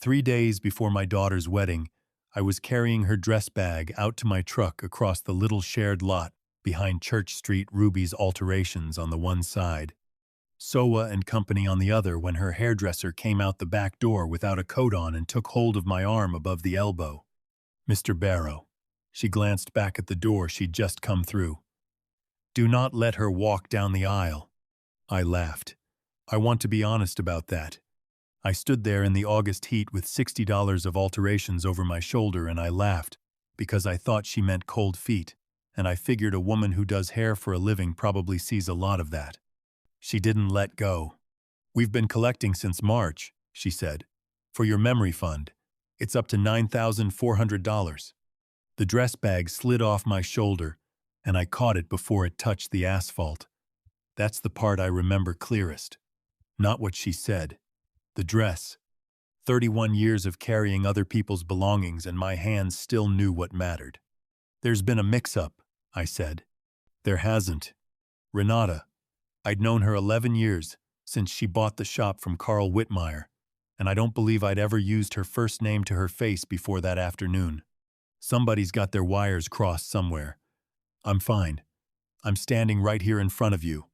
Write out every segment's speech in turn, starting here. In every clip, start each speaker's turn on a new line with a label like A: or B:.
A: 3 days before my daughter's wedding, I was carrying her dress bag out to my truck across the little shared lot behind Church Street. Ruby's Alterations on the one side, Soa and Company on the other, when her hairdresser came out the back door without a coat on and took hold of my arm above the elbow. "Mr. Barrow." She glanced back at the door she'd just come through. "Do not let her walk down the aisle." I laughed. I want to be honest about that. I stood there in the August heat with $60 of alterations over my shoulder, and I laughed because I thought she meant cold feet, and I figured a woman who does hair for a living probably sees a lot of that. She didn't let go. "We've been collecting since March," she said, "for your memory fund. It's up to $9,400. The dress bag slid off my shoulder, and I caught it before it touched the asphalt. That's the part I remember clearest. Not what she said. The dress. 31 years of carrying other people's belongings, and my hands still knew what mattered. "There's been a mix-up," I said. "There hasn't. Renata. I'd known her 11 years, since she bought the shop from Carl Whitmire, and I don't believe I'd ever used her first name to her face before that afternoon. Somebody's got their wires crossed somewhere. I'm fine. I'm standing right here in front of you.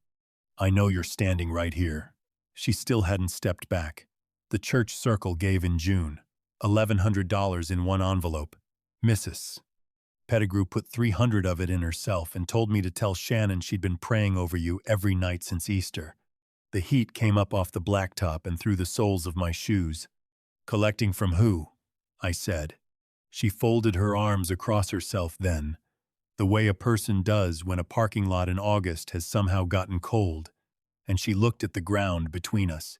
A: I know you're standing right here." She still hadn't stepped back. The church circle gave in June. $1,100 in one envelope. "Mrs. Pettigrew put 300 of it in herself and told me to tell Shannon she'd been praying over you every night since Easter." The heat came up off the blacktop and through the soles of my shoes. "Collecting from who?" I said. She folded her arms across herself then, the way a person does when a parking lot in August has somehow gotten cold, and she looked at the ground between us.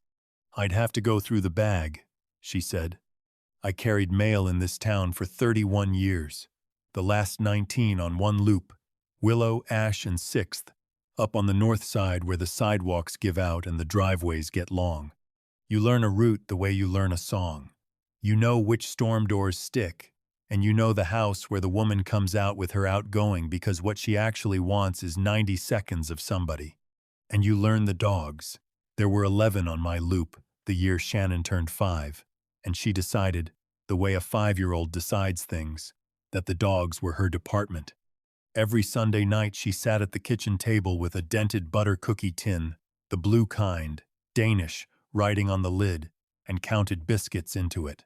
A: "I'd have to go through the bag," she said. "I carried mail in this town for 31 years. The last 19 on one loop, Willow, Ash, and 6th, up on the north side where the sidewalks give out and the driveways get long. You learn a route the way you learn a song. You know which storm doors stick, and you know the house where the woman comes out with her outgoing because what she actually wants is 90 seconds of somebody. And you learn the dogs. There were 11 on my loop the year Shannon turned 5, and she decided, the way a 5-year-old decides things, that the dogs were her department. Every Sunday night she sat at the kitchen table with a dented butter cookie tin, the blue kind, Danish, writing on the lid, and counted biscuits into it.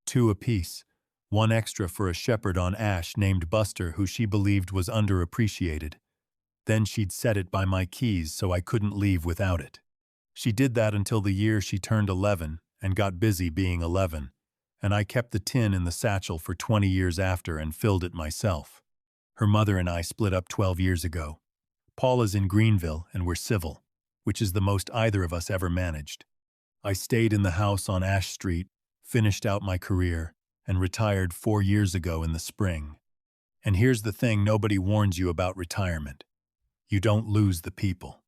A: 2 apiece, 1 extra for a shepherd on Ash named Buster who she believed was underappreciated. Then she'd set it by my keys so I couldn't leave without it. She did that until the year she turned 11 and got busy being 11, and I kept the tin in the satchel for 20 years after and filled it myself. Her mother and I split up 12 years ago. Paula's in Greenville and we're civil, which is the most either of us ever managed. I stayed in the house on Ash Street, finished out my career, and retired 4 years ago in the spring. And here's the thing nobody warns you about retirement. You don't lose the people.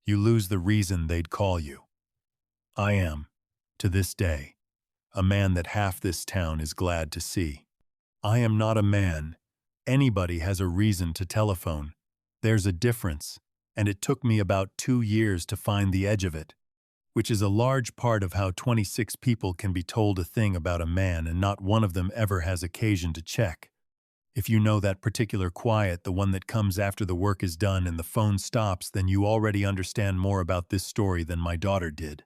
A: You lose the reason they'd call you. I am, to this day, a man that half this town is glad to see. I am not a man. Anybody has a reason to telephone. There's a difference, and it took me about 2 years to find the edge of it, which is a large part of how 26 people can be told a thing about a man and not one of them ever has occasion to check. If you know that particular quiet, the one that comes after the work is done and the phone stops, then you already understand more about this story than my daughter did.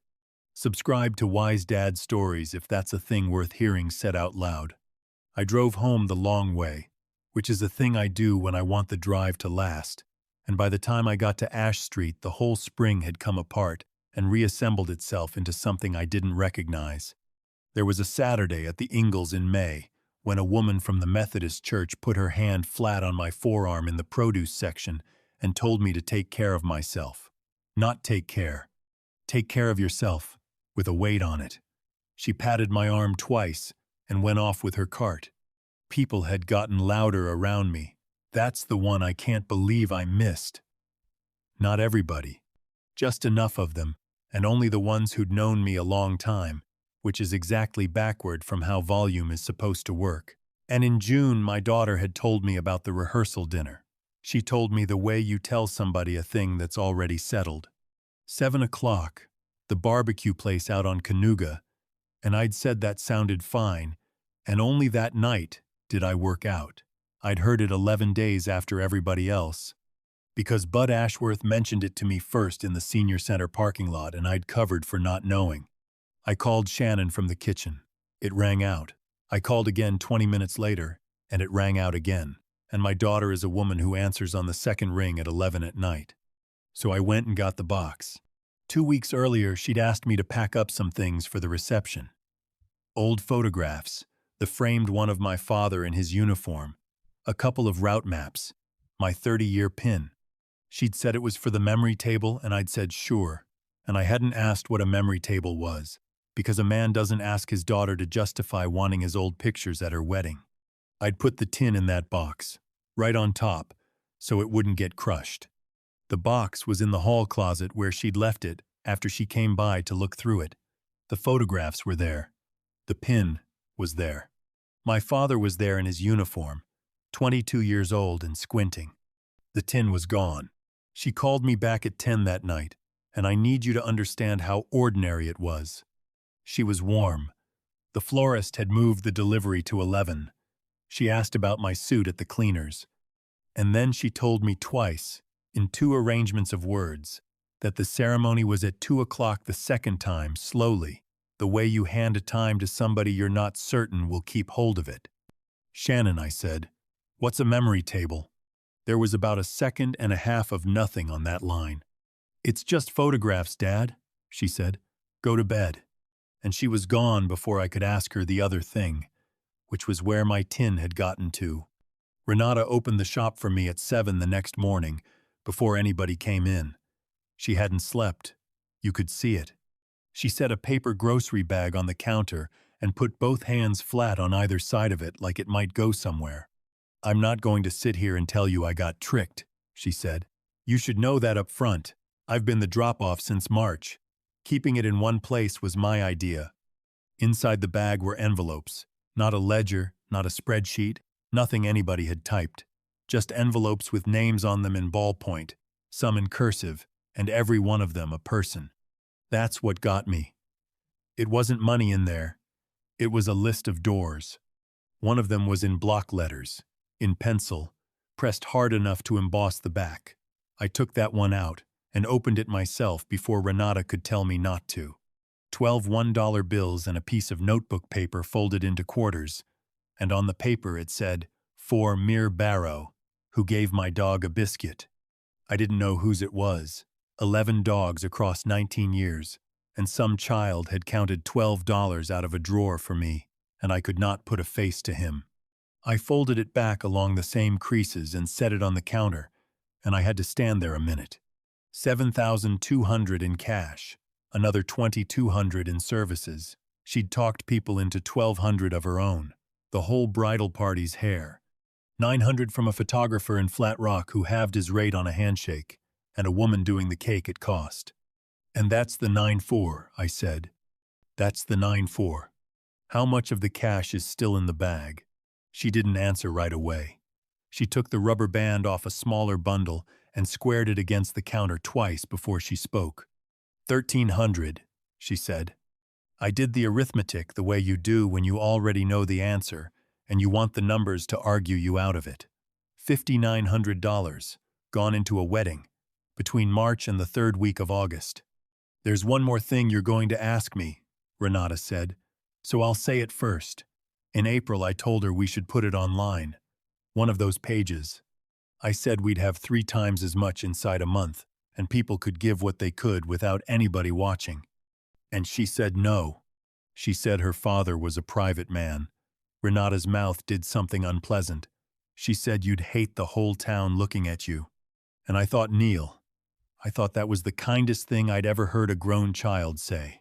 A: Subscribe to Wise Dad Stories if that's a thing worth hearing said out loud. I drove home the long way, which is a thing I do when I want the drive to last, and by the time I got to Ash Street, the whole spring had come apart and reassembled itself into something I didn't recognize. There was a Saturday at the Ingalls in May, when a woman from the Methodist church put her hand flat on my forearm in the produce section and told me to take care of myself. Not take care. Take care of yourself, with a weight on it. She patted my arm twice and went off with her cart. People had gotten louder around me. That's the one I can't believe I missed. Not everybody. Just enough of them, and only the ones who'd known me a long time, which is exactly backward from how volume is supposed to work. And in June, my daughter had told me about the rehearsal dinner. She told me the way you tell somebody a thing that's already settled. 7 o'clock, the barbecue place out on Canoga, And I'd said that sounded fine, and only that night did I work out. I'd heard it 11 days after everybody else, because Bud Ashworth mentioned it to me first in the senior center parking lot, and I'd covered for not knowing. I called Shannon from the kitchen. It rang out. I called again 20 minutes later, and it rang out again. And my daughter is a woman who answers on the second ring at 11 at night. So I went and got the box. 2 weeks earlier, she'd asked me to pack up some things for the reception. Old photographs, the framed one of my father in his uniform, a couple of route maps, my 30-year pin. She'd said it was for the memory table, and I'd said sure. And I hadn't asked what a memory table was, because a man doesn't ask his daughter to justify wanting his old pictures at her wedding. I'd put the tin in that box, right on top, so it wouldn't get crushed. The box was in the hall closet where she'd left it after she came by to look through it. The photographs were there. The pin was there. My father was there in his uniform, 22 years old and squinting. The tin was gone. She called me back at 10 that night, and I need you to understand how ordinary it was. She was warm. The florist had moved the delivery to 11. She asked about my suit at the cleaners. And then she told me twice, in 2 arrangements of words, that the ceremony was at 2 o'clock the second time, slowly, the way you hand a time to somebody you're not certain will keep hold of it. Shannon, I said, what's a memory table? There was about a second and a half of nothing on that line. It's just photographs, Dad, she said. Go to bed. And she was gone before I could ask her the other thing, which was where my tin had gotten to. Renata opened the shop for me at 7 the next morning, before anybody came in. She hadn't slept. You could see it. She set a paper grocery bag on the counter and put both hands flat on either side of it like it might go somewhere. I'm not going to sit here and tell you I got tricked, she said. You should know that up front. I've been the drop-off since March. Keeping it in one place was my idea. Inside the bag were envelopes. Not a ledger, not a spreadsheet, nothing anybody had typed. Just envelopes with names on them in ballpoint, some in cursive, and every one of them a person. That's what got me. It wasn't money in there. It was a list of doors. One of them was in block letters, in pencil, pressed hard enough to emboss the back. I took that one out and opened it myself before Renata could tell me not to. 12 $1 bills and a piece of notebook paper folded into quarters, and on the paper it said, "For Neal Barrow, who gave my dog a biscuit." I didn't know whose it was. 11 dogs across 19 years, and some child had counted $12 out of a drawer for me, and I could not put a face to him. I folded it back along the same creases and set it on the counter, and I had to stand there a minute. $7,200 in cash, another $2,200 in services. She'd talked people into $1,200 of her own, the whole bridal party's hair. $900 from a photographer in Flat Rock who halved his rate on a handshake, and a woman doing the cake at cost. And that's the 9-4, I said. That's the 9-4. How much of the cash is still in the bag? She didn't answer right away. She took the rubber band off a smaller bundle and squared it against the counter twice before she spoke. 1,300, she said. I did the arithmetic the way you do when you already know the answer and you want the numbers to argue you out of it. $5,900, gone into a wedding, between March and the 3rd week of August. There's one more thing you're going to ask me, Renata said, so I'll say it first. In April, I told her we should put it online. One of those pages. I said we'd have 3 times as much inside a month, and people could give what they could without anybody watching. And she said no. She said her father was a private man. Renata's mouth did something unpleasant. She said you'd hate the whole town looking at you. And I thought, Neal, I thought that was the kindest thing I'd ever heard a grown child say.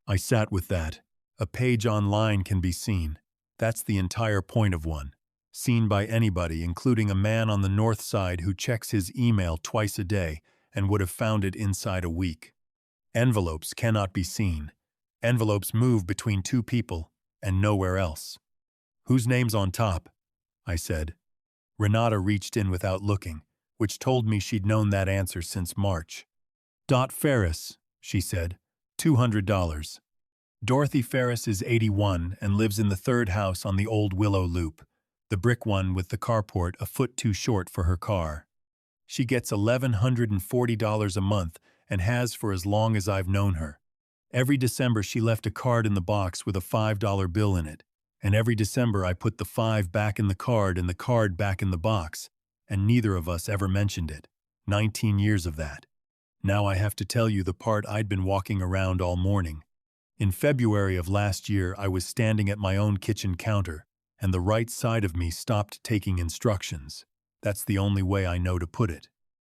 A: I sat with that. A page online can be seen. That's the entire point of one. Seen by anybody, including a man on the north side who checks his email twice a day and would have found it inside a week. Envelopes cannot be seen. Envelopes move between 2 people and nowhere else. Whose name's on top? I said. Renata reached in without looking, which told me she'd known that answer since March. Dot Ferris, she said. $200. Dorothy Ferris is 81 and lives in the third house on the old Willow Loop, the brick one with the carport a foot too short for her car. She gets $1,140 a month and has for as long as I've known her. Every December she left a card in the box with a $5 bill in it, and every December I put the 5 back in the card and the card back in the box, and neither of us ever mentioned it. 19 years of that. Now I have to tell you the part I'd been walking around all morning. In February of last year, I was standing at my own kitchen counter, and the right side of me stopped taking instructions. That's the only way I know to put it.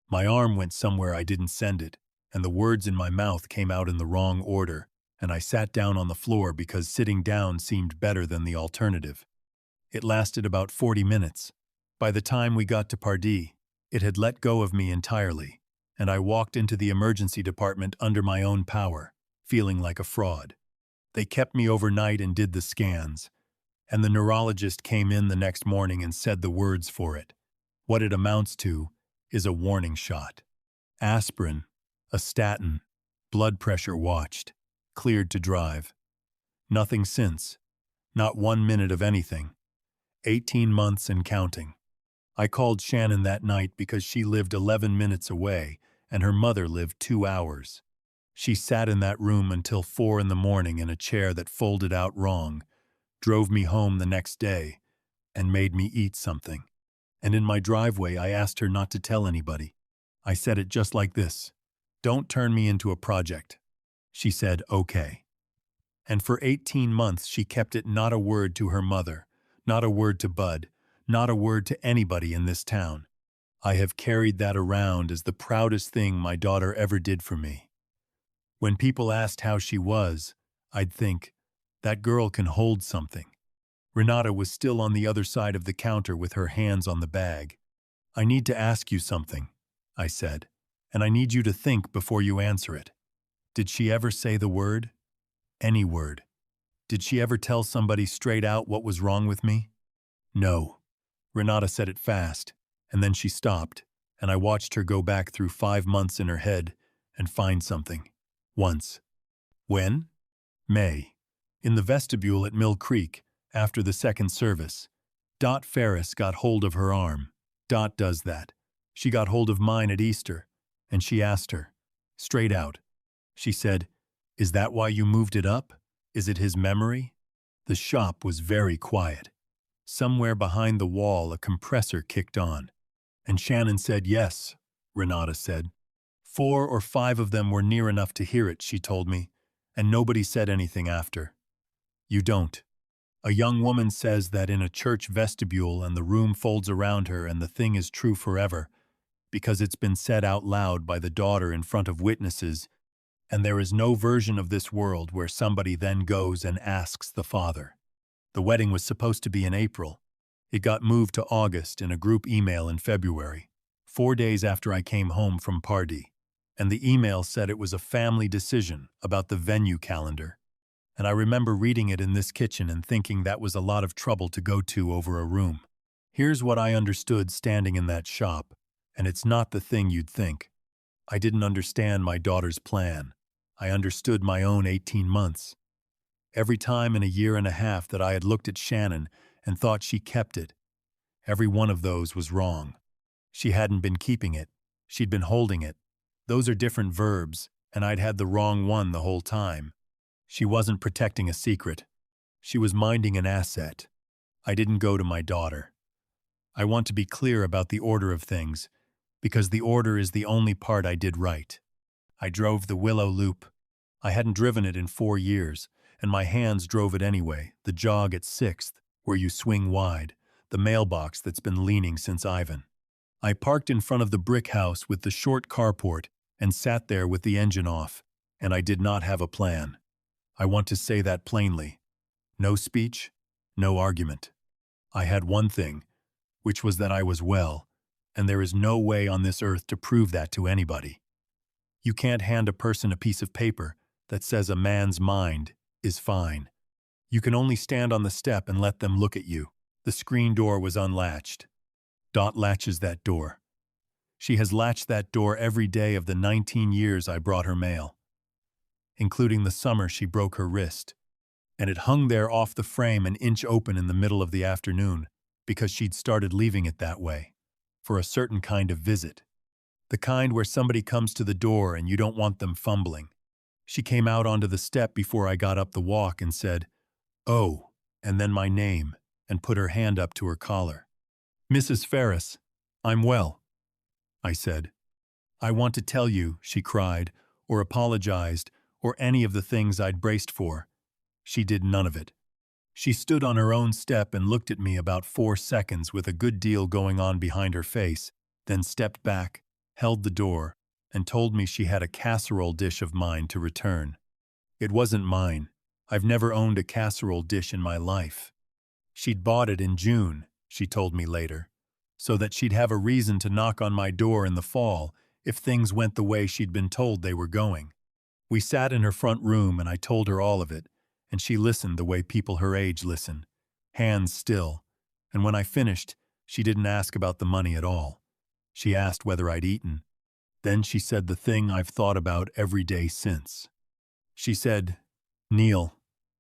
A: My arm went somewhere I didn't send it, and the words in my mouth came out in the wrong order, and I sat down on the floor because sitting down seemed better than the alternative. It lasted about 40 minutes. By the time we got to Pardee, it had let go of me entirely, and I walked into the emergency department under my own power, feeling like a fraud. They kept me overnight and did the scans, and the neurologist came in the next morning and said the words for it. What it amounts to is a warning shot. Aspirin, a statin, blood pressure watched, cleared to drive. Nothing since. Not 1 minute of anything. 18 months and counting. I called Shannon that night because she lived 11 minutes away and her mother lived 2 hours. She sat in that room until 4 in the morning in a chair that folded out wrong, drove me home the next day, and made me eat something. And in my driveway I asked her not to tell anybody. I said it just like this. Don't turn me into a project. She said, okay. And for 18 months she kept it not a word to her mother, not a word to Bud, not a word to anybody in this town. I have carried that around as the proudest thing my daughter ever did for me. When people asked how she was, I'd think, that girl can hold something. Renata was still on the other side of the counter with her hands on the bag. I need to ask you something, I said, and I need you to think before you answer it. Did she ever say the word? Any word. Did she ever tell somebody straight out what was wrong with me? No. Renata said it fast, and then she stopped, and I watched her go back through 5 months in her head and find something. Once. When? May. In the vestibule at Mill Creek, after the second service. Dot Ferris got hold of her arm. Dot does that. She got hold of mine at Easter, and she asked her, straight out. She said, is that why you moved it up? Is it his memory? The shop was very quiet. Somewhere behind the wall a compressor kicked on. And Shannon said yes, Renata said. 4 or 5 of them were near enough to hear it, she told me, and nobody said anything after. You don't. A young woman says that in a church vestibule and the room folds around her and the thing is true forever, because it's been said out loud by the daughter in front of witnesses, and there is no version of this world where somebody then goes and asks the father. The wedding was supposed to be in April. It got moved to August in a group email in February, 4 days after I came home from Pardee, and the email said it was a family decision about the venue calendar. And I remember reading it in this kitchen and thinking that was a lot of trouble to go to over a room. Here's what I understood standing in that shop, and it's not the thing you'd think. I didn't understand my daughter's plan. I understood my own 18 months. Every time in a year and a half that I had looked at Shannon and thought she kept it, every one of those was wrong. She hadn't been keeping it. She'd been holding it. Those are different verbs, and I'd had the wrong one the whole time. She wasn't protecting a secret. She was minding an asset. I didn't go to my daughter. I want to be clear about the order of things, because the order is the only part I did right. I drove the Willow Loop. I hadn't driven it in 4 years, and my hands drove it anyway, the jog at 6th, where you swing wide, the mailbox that's been leaning since Ivan. I parked in front of the brick house with the short carport and sat there with the engine off, and I did not have a plan. I want to say that plainly. No speech, no argument. I had one thing, which was that I was well, and there is no way on this earth to prove that to anybody. You can't hand a person a piece of paper that says a man's mind is fine. You can only stand on the step and let them look at you. The screen door was unlatched. Dot latches that door. She has latched that door every day of the 19 years I brought her mail. including the summer she broke her wrist. And it hung there off the frame an inch open in the middle of the afternoon, because she'd started leaving it that way, for a certain kind of visit. The kind where somebody comes to the door and you don't want them fumbling. She came out onto the step before I got up the walk and said, "Oh," and then my name, and put her hand up to her collar. "Mrs. Ferris, I'm well," I said. "I want to tell you," she cried, or apologized, or any of the things I'd braced for. She did none of it. She stood on her own step and looked at me about 4 seconds with a good deal going on behind her face, then stepped back, held the door, and told me she had a casserole dish of mine to return. It wasn't mine. I've never owned a casserole dish in my life. She'd bought it in June, she told me later, so that she'd have a reason to knock on my door in the fall if things went the way she'd been told they were going. We sat in her front room and I told her all of it, and she listened the way people her age listen, hands still, and when I finished, she didn't ask about the money at all. She asked whether I'd eaten. Then she said the thing I've thought about every day since. She said, "Neal,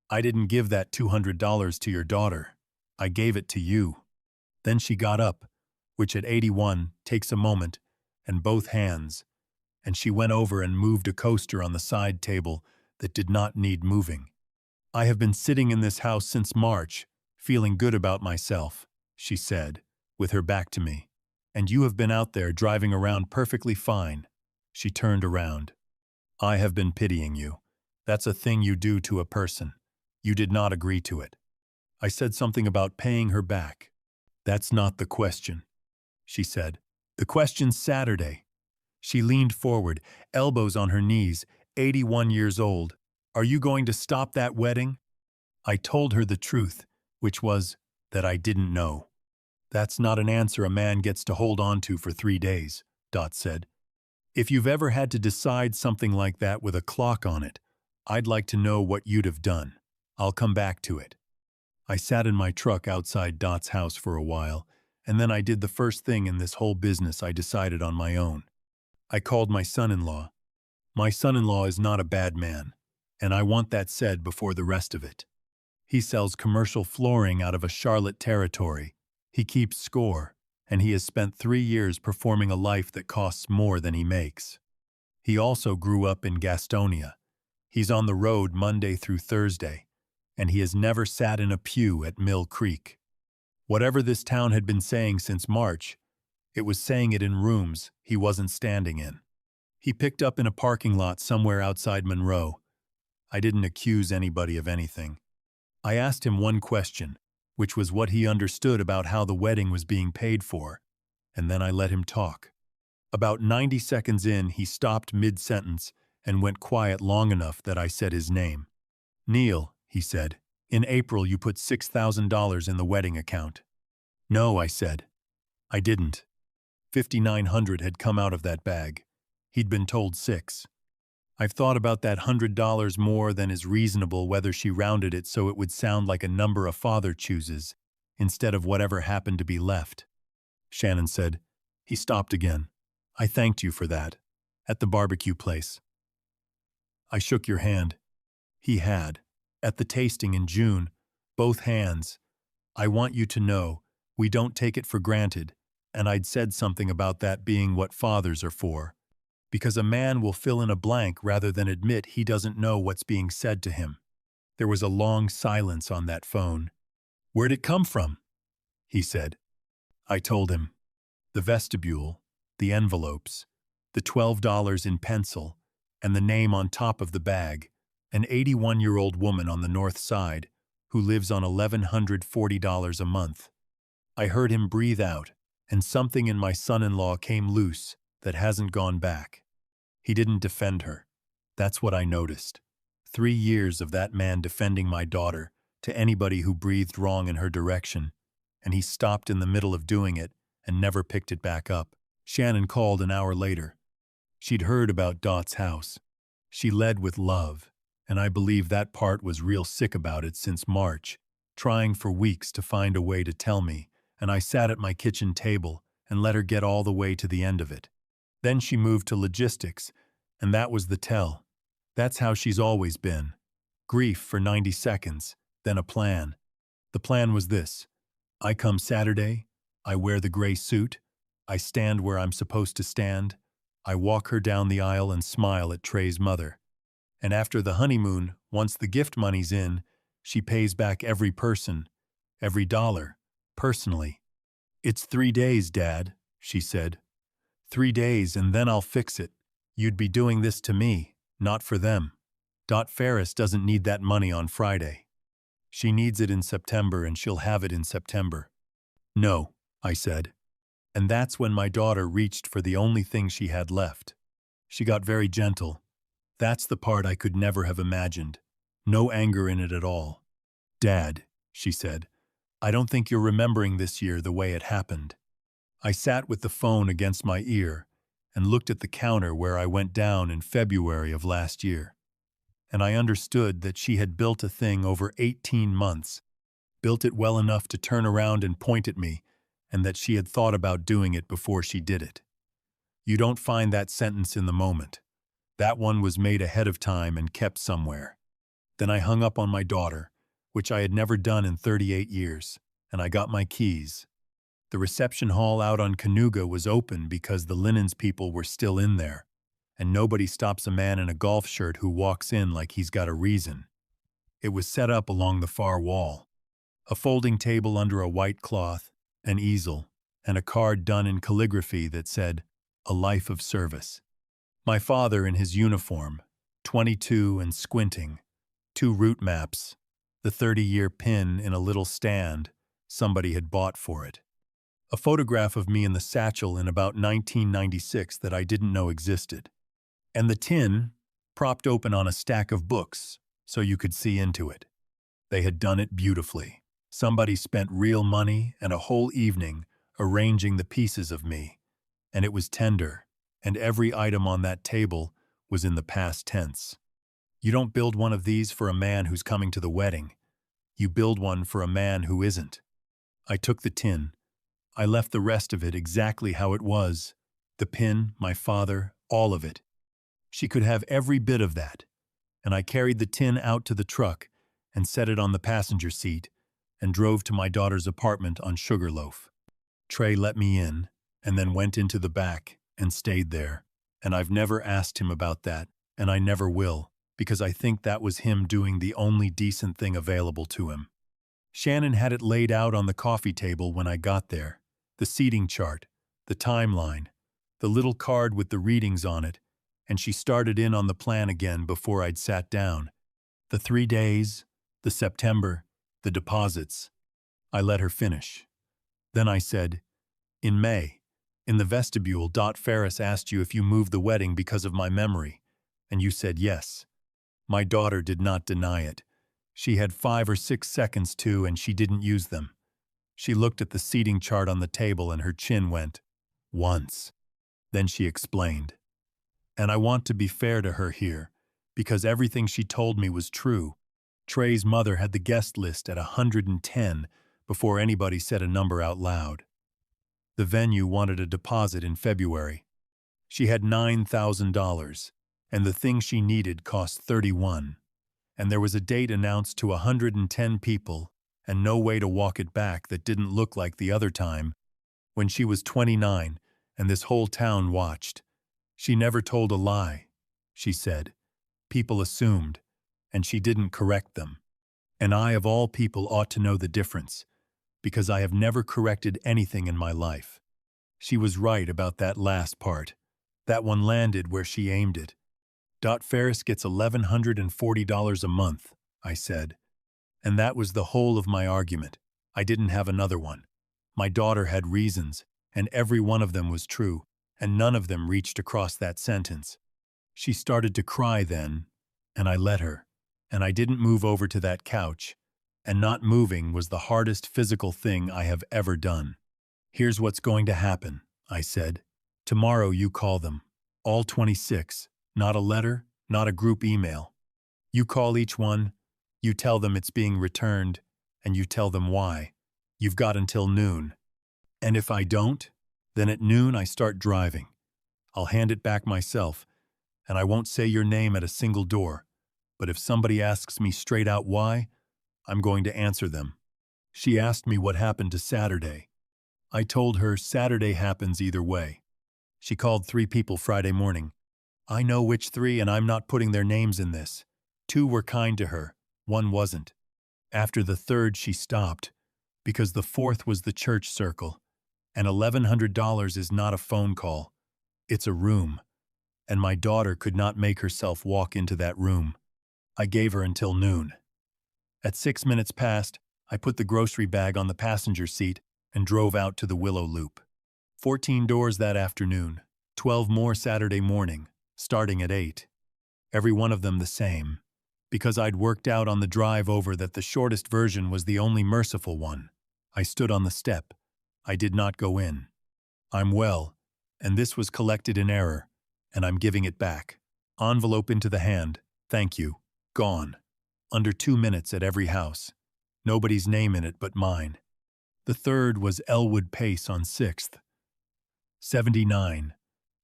A: I didn't give that $200 to your daughter. I gave it to you." Then she got up, which at 81 takes a moment, and both hands, and she went over and moved a coaster on the side table that did not need moving. "I have been sitting in this house since March, feeling good about myself," she said, with her back to me. "And you have been out there driving around perfectly fine." She turned around. "I have been pitying you. That's a thing you do to a person. You did not agree to it." I said something about paying her back. "That's not the question," she said. "The question's Saturday." She leaned forward, elbows on her knees, 81 years old. "Are you going to stop that wedding?" I told her the truth, which was that I didn't know. "That's not an answer a man gets to hold on to for 3 days, Dot said. "If you've ever had to decide something like that with a clock on it, I'd like to know what you'd have done. I'll come back to it." I sat in my truck outside Dot's house for a while, and then I did the first thing in this whole business I decided on my own. I called my son-in-law. My son-in-law is not a bad man, and I want that said before the rest of it. He sells commercial flooring out of a Charlotte territory. He keeps score, and he has spent 3 years performing a life that costs more than he makes. He also grew up in Gastonia. He's on the road Monday through Thursday, and he has never sat in a pew at Mill Creek. Whatever this town had been saying since March, it was saying it in rooms he wasn't standing in. He picked up in a parking lot somewhere outside Monroe. I didn't accuse anybody of anything. I asked him one question, which was what he understood about how the wedding was being paid for, and then I let him talk. About 90 seconds in, he stopped mid-sentence and went quiet long enough that I said his name. "Neal," he said, "in April you put $6,000 in the wedding account." "No," I said. "I didn't." $5,900 had come out of that bag. He'd been told 6. "I've thought about that $100 more than is reasonable whether she rounded it so it would sound like a number a father chooses, instead of whatever happened to be left." Shannon said. He stopped again. "I thanked you for that. At the barbecue place." I shook your hand. He had. At the tasting in June, both hands. "I want you to know, we don't take it for granted," and I'd said something about that being what fathers are for. Because a man will fill in a blank rather than admit he doesn't know what's being said to him. There was a long silence on that phone. "Where'd it come from?" he said. I told him. The vestibule, the envelopes, the $12 in pencil, and the name on top of the bag, an 81-year-old woman on the north side who lives on $1,140 a month. I heard him breathe out, and something in my son-in-law came loose that hasn't gone back. He didn't defend her. That's what I noticed. 3 years of that man defending my daughter to anybody who breathed wrong in her direction, and he stopped in the middle of doing it and never picked it back up. Shannon called an hour later. She'd heard about Dot's house. She led with love, and I believe that part was real sick about it since March, trying for weeks to find a way to tell me, and I sat at my kitchen table and let her get all the way to the end of it. Then she moved to logistics, and that was the tell. That's how she's always been. Grief for 90 seconds, then a plan. The plan was this. I come Saturday, I wear the gray suit, I stand where I'm supposed to stand, I walk her down the aisle and smile at Trey's mother. And after the honeymoon, once the gift money's in, she pays back every person, every dollar, personally. It's 3 days, Dad, she said. 3 days and then I'll fix it. You'd be doing this to me, not for them. Dot Ferris doesn't need that money on Friday. She needs it in September and she'll have it in September. No, I said. And that's when my daughter reached for the only thing she had left. She got very gentle. That's the part I could never have imagined. No anger in it at all. Dad, she said, I don't think you're remembering this year the way it happened. I sat with the phone against my ear and looked at the counter where I went down in February of last year. And I understood that she had built a thing over 18 months, built it well enough to turn around and point at me, and that she had thought about doing it before she did it. You don't find that sentence in the moment. That one was made ahead of time and kept somewhere. Then I hung up on my daughter, which I had never done in 38 years, and I got my keys. The reception hall out on Cayuga was open because the linens people were still in there, and nobody stops a man in a golf shirt who walks in like he's got a reason. It was set up along the far wall. A folding table under a white cloth, an easel, and a card done in calligraphy that said, "A life of service." My father in his uniform, 22 and squinting, 2 route maps, the 30-year pin in a little stand somebody had bought for it. A photograph of me in the satchel in about 1996 that I didn't know existed. And the tin, propped open on a stack of books so you could see into it. They had done it beautifully. Somebody spent real money and a whole evening arranging the pieces of me, and it was tender, and every item on that table was in the past tense. You don't build one of these for a man who's coming to the wedding. You build one for a man who isn't. I took the tin. I left the rest of it exactly how it was. The pin, my father, all of it. She could have every bit of that. And I carried the tin out to the truck and set it on the passenger seat and drove to my daughter's apartment on Sugarloaf. Trey let me in and then went into the back and stayed there. And I've never asked him about that, and I never will, because I think that was him doing the only decent thing available to him. Shannon had it laid out on the coffee table when I got there. The seating chart, the timeline, the little card with the readings on it, and she started in on the plan again before I'd sat down. The 3 days, the September, the deposits. I let her finish. Then I said, in May, in the vestibule, Dot Ferris asked you if you moved the wedding because of my memory, and you said yes. My daughter did not deny it. She had 5 or 6 seconds to, and she didn't use them. She looked at the seating chart on the table and her chin went, once. Then she explained. And I want to be fair to her here, because everything she told me was true. Trey's mother had the guest list at 110 before anybody said a number out loud. The venue wanted a deposit in February. She had $9,000, and the thing she needed cost $31. And there was a date announced to 110 people, and no way to walk it back that didn't look like the other time, when she was 29, and this whole town watched. She never told a lie, she said. People assumed, and she didn't correct them. And I, of all people, ought to know the difference, because I have never corrected anything in my life. She was right about that last part. That one landed where she aimed it. Dot Ferris gets $1,140 a month, I said. And that was the whole of my argument. I didn't have another one. My daughter had reasons, and every one of them was true, and none of them reached across that sentence. She started to cry then, and I let her, and I didn't move over to that couch, and not moving was the hardest physical thing I have ever done. Here's what's going to happen, I said. Tomorrow you call them, all 26, not a letter, not a group email. You call each one, you tell them it's being returned, and you tell them why. You've got until noon. And if I don't, then at noon I start driving. I'll hand it back myself, and I won't say your name at a single door, but if somebody asks me straight out why, I'm going to answer them. She asked me what happened to Saturday. I told her Saturday happens either way. She called 3 people Friday morning. I know which 3, and I'm not putting their names in this. 2 were kind to her, 1 wasn't. After the 3rd, she stopped, because the 4th was the church circle, and $1,100 is not a phone call. It's a room, and my daughter could not make herself walk into that room. I gave her until noon. At 6 minutes past, I put the grocery bag on the passenger seat and drove out to the Willow Loop. 14 doors that afternoon, 12 more Saturday morning, starting at 8. Every one of them the same, because I'd worked out on the drive over that the shortest version was the only merciful one. I stood on the step. I did not go in. I'm well, and this was collected in error, and I'm giving it back. Envelope into the hand. Thank you. Gone. Under 2 minutes at every house. Nobody's name in it but mine. The 3rd was Elwood Pace on 6th. 79.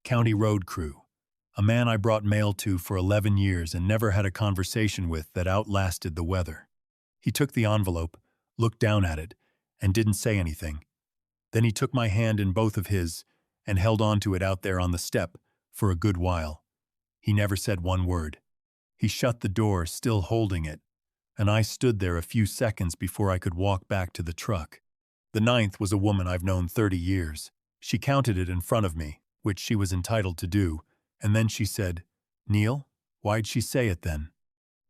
A: County road crew. A man I brought mail to for 11 years and never had a conversation with that outlasted the weather. He took the envelope, looked down at it, and didn't say anything. Then he took my hand in both of his and held on to it out there on the step for a good while. He never said one word. He shut the door, still holding it, and I stood there a few seconds before I could walk back to the truck. The 9th was a woman I've known 30 years. She counted it in front of me, which she was entitled to do, and then she said, "Neal?" Why'd she say it then?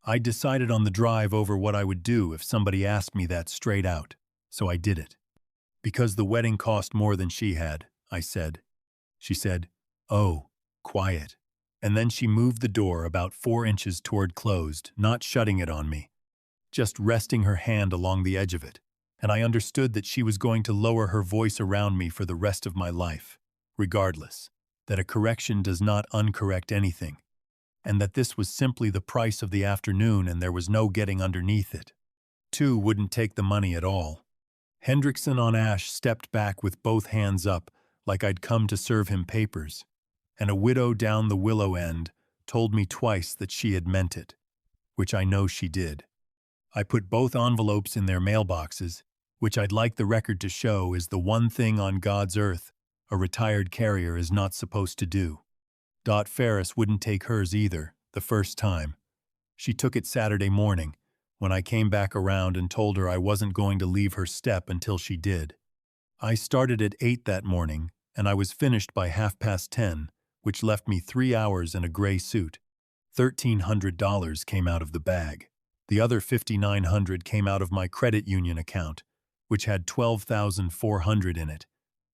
A: I decided on the drive over what I would do if somebody asked me that straight out, so I did it. Because the wedding cost more than she had, I said. She said, "Oh, quiet." And then she moved the door about 4 inches toward closed, not shutting it on me, just resting her hand along the edge of it. And I understood that she was going to lower her voice around me for the rest of my life, regardless, that a correction does not uncorrect anything, and that this was simply the price of the afternoon and there was no getting underneath it. 2 wouldn't take the money at all. Hendrickson on Ash stepped back with both hands up like I'd come to serve him papers, and a widow down the Willow end told me twice that she had meant it, which I know she did. I put both envelopes in their mailboxes, which I'd like the record to show is the one thing on God's earth a retired carrier is not supposed to do. Dot Ferris wouldn't take hers either, the first time. She took it Saturday morning, when I came back around and told her I wasn't going to leave her step until she did. I started at 8 that morning, and I was finished by 10:30, which left me 3 hours in a gray suit. $1,300 came out of the bag. The other $5,900 came out of my credit union account, which had $12,400 in it,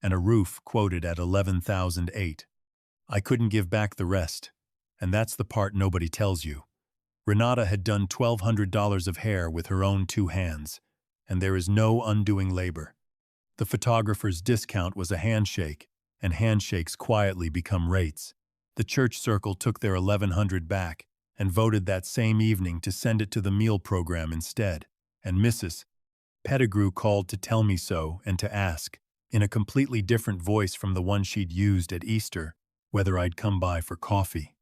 A: and a roof quoted at $11,008. I couldn't give back the rest, and that's the part nobody tells you. Renata had done $1,200 of hair with her own 2 hands, and there is no undoing labor. The photographer's discount was a handshake, and handshakes quietly become rates. The church circle took their $1,100 back and voted that same evening to send it to the meal program instead, and Mrs. Pettigrew called to tell me so and to ask, in a completely different voice from the one she'd used at Easter, whether I'd come by for coffee.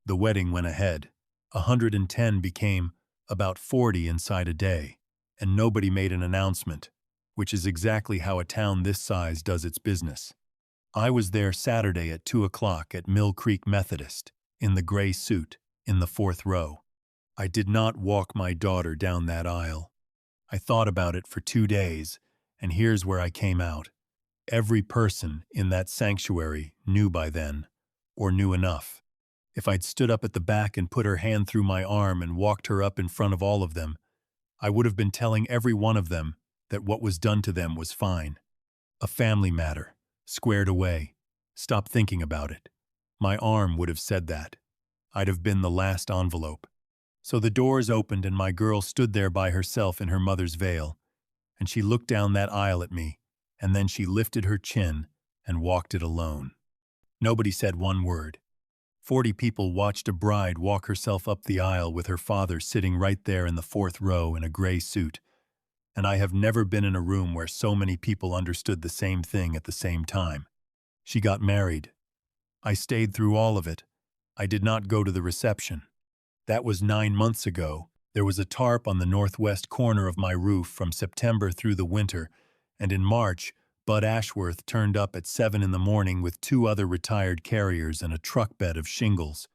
A: The wedding went ahead. 110 became about 40 inside a day, and nobody made an announcement, which is exactly how a town this size does its business. I was there Saturday at 2 o'clock at Mill Creek Methodist, in the gray suit, in the 4th row. I did not walk my daughter down that aisle. I thought about it for 2 days, and here's where I came out. Every person in that sanctuary knew by then, or knew enough. If I'd stood up at the back and put her hand through my arm and walked her up in front of all of them, I would have been telling every one of them that what was done to them was fine. A family matter, squared away. Stop thinking about it. My arm would have said that. I'd have been the last envelope. So the doors opened and my girl stood there by herself in her mother's veil, and she looked down that aisle at me, and then she lifted her chin and walked it alone. Nobody said one word. 40 people watched a bride walk herself up the aisle with her father sitting right there in the 4th row in a gray suit, and I have never been in a room where so many people understood the same thing at the same time. She got married. I stayed through all of it. I did not go to the reception. That was 9 months ago. There was a tarp on the northwest corner of my roof from September through the winter, and in March, Bud Ashworth turned up at 7 in the morning with 2 other retired carriers and a truck bed of shingles.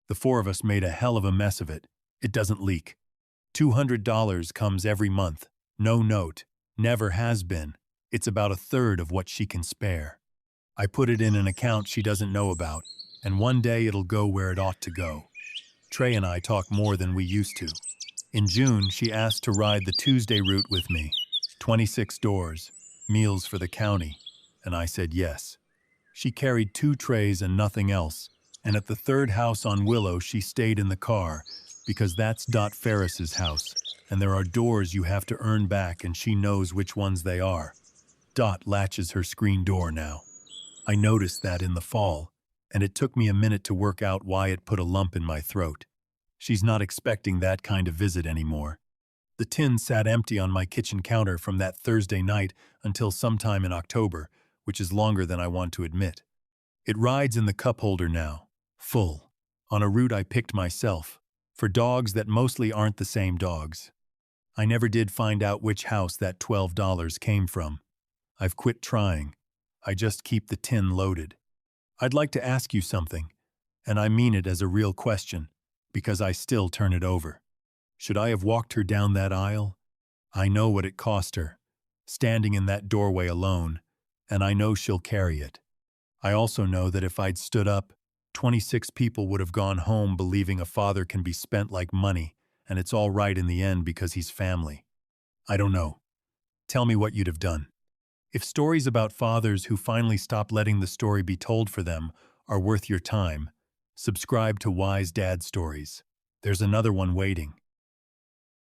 A: The 4 of us made a hell of a mess of it. It doesn't leak. $200 comes every month. No note. Never has been. It's about a third of what she can spare. I put it in an account she doesn't know about, and one day it'll go where it ought to go. Trey and I talk more than we used to. In June, she asked to ride the Tuesday route with me. 26 doors, meals for the county, and I said yes. She carried 2 trays and nothing else, and at the 3rd house on Willow she stayed in the car, because that's Dot Ferris's house, and there are doors you have to earn back and she knows which ones they are. Dot latches her screen door now. I noticed that in the fall, and it took me a minute to work out why it put a lump in my throat. She's not expecting that kind of visit anymore. The tin sat empty on my kitchen counter from that Thursday night until sometime in October, which is longer than I want to admit. It rides in the cup holder now, full, on a route I picked myself, for dogs that mostly aren't the same dogs. I never did find out which house that $12 came from. I've quit trying. I just keep the tin loaded. I'd like to ask you something, and I mean it as a real question, because I still turn it over. Should I have walked her down that aisle? I know what it cost her, standing in that doorway alone, and I know she'll carry it. I also know that if I'd stood up, 26 people would have gone home believing a father can be spent like money, and it's all right in the end because he's family. I don't know. Tell me what you'd have done. If stories about fathers who finally stop letting the story be told for them are worth your time, subscribe to Wise Dad Stories. There's another one waiting.